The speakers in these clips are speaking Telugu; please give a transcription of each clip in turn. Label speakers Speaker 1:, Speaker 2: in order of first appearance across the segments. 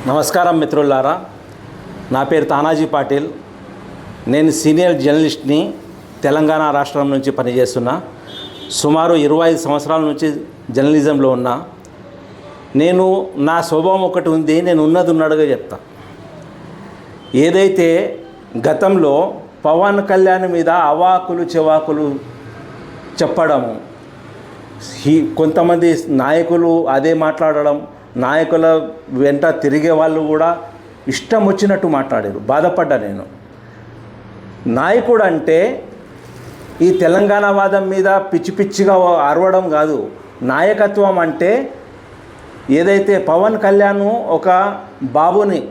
Speaker 1: నమస్కారం మిత్రులారా, నా పేరు తానాజీ పాటిల్. నేను సీనియర్ జర్నలిస్ట్ని. తెలంగాణ రాష్ట్రం నుంచి పనిచేస్తున్నా. సుమారు 25 సంవత్సరాల నుంచి జర్నలిజంలో ఉన్నా. నా స్వభావం ఒకటి ఉంది, నేను ఉన్నట్టుగా చెప్తా. ఏదైతే గతంలో పవన్ కళ్యాణ్ మీద అవాకులు చెవాకులు చెప్పడము, కొంతమంది నాయకులు అదే మాట్లాడడం, నాయకుల వెంట తిరిగే వాళ్ళు కూడా ఇష్టం వచ్చినట్టు మాట్లాడారు. బాధపడ్డా నేను. నాయకుడు అంటే ఈ తెలంగాణ వాదం మీద పిచ్చి పిచ్చిగా అరవడం కాదు. నాయకత్వం అంటే ఏదైతే పవన్ కళ్యాణ్ ఒక బాబుని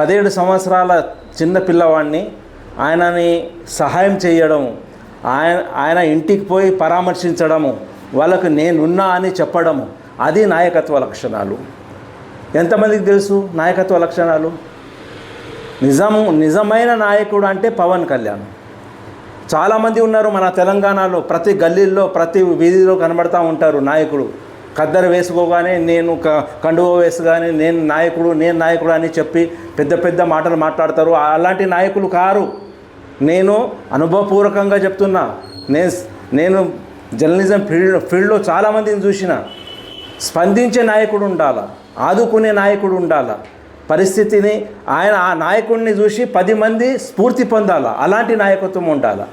Speaker 1: 17 సంవత్సరాల చిన్న పిల్లవాడిని ఆయనని సహాయం చేయడం, ఆయన ఇంటికి పోయి పరామర్శించడము, వాళ్ళకు నేనున్నా అని చెప్పడము, అది నాయకత్వ లక్షణాలు. ఎంతమందికి తెలుసు నాయకత్వ లక్షణాలు? నిజమైన నాయకుడు అంటే పవన్ కళ్యాణ్. చాలామంది ఉన్నారు మన తెలంగాణలో. ప్రతి గల్లీల్లో ప్రతి వీధిలో కనబడుతూ ఉంటారు నాయకుడు. ఖద్దరు వేసుకోగానే నేను కండువ వేసుగానే నేను నాయకుడు అని చెప్పి పెద్ద పెద్ద మాటలు మాట్లాడతారు. అలాంటి నాయకులు కారు. నేను అనుభవపూర్వకంగా చెప్తున్నా. నేను జర్నలిజం ఫీల్డ్లో చాలామందిని చూసిన. స్పందించే నాయకుడు ఉండాలా, ఆదుకునే నాయకుడు ఉండాలా. పరిస్థితిని ఆ నాయకుడిని చూసి 10 మంది స్ఫూర్తి పొందాలా. అలాంటి నాయకత్వం ఉండాలా.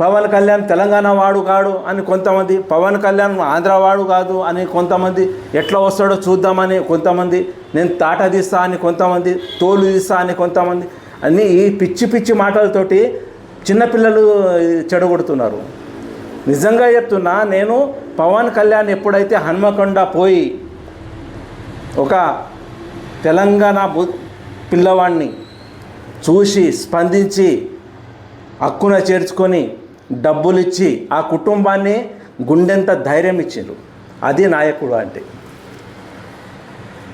Speaker 1: పవన్ కళ్యాణ్ తెలంగాణ వాడు కాడు అని కొంతమంది, పవన్ కళ్యాణ్ ఆంధ్ర వాడు కాదు అని కొంతమంది, ఎట్లా వస్తాడో చూద్దామని కొంతమంది, నేను తాట తీస్తా అని కొంతమంది, తోలు తీస్తా అని కొంతమంది, అన్నీ ఈ పిచ్చి పిచ్చి మాటలతోటి చిన్నపిల్లలు చెడగొడుతున్నారు. నిజంగా చెప్తున్నా, నేను పవన్ కళ్యాణ్ ఎప్పుడైతే హన్మకొండ పోయి ఒక తెలంగాణ పిల్లవాడిని చూసి స్పందించి హక్కున చేర్చుకొని డబ్బులు ఇచ్చి ఆ కుటుంబాన్ని గుండెంత ధైర్యం ఇచ్చారు. అది నాయకుడు అంటే.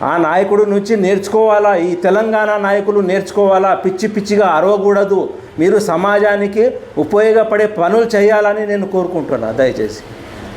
Speaker 1: ఆ నాయకుడు నుంచి నేర్చుకోవాలా. ఈ తెలంగాణ నాయకులు నేర్చుకోవాలా. పిచ్చి పిచ్చిగా అరవకూడదు. మీరు సమాజానికి ఉపయోగపడే పనులు చేయాలని నేను కోరుకుంటున్నా. దయచేసి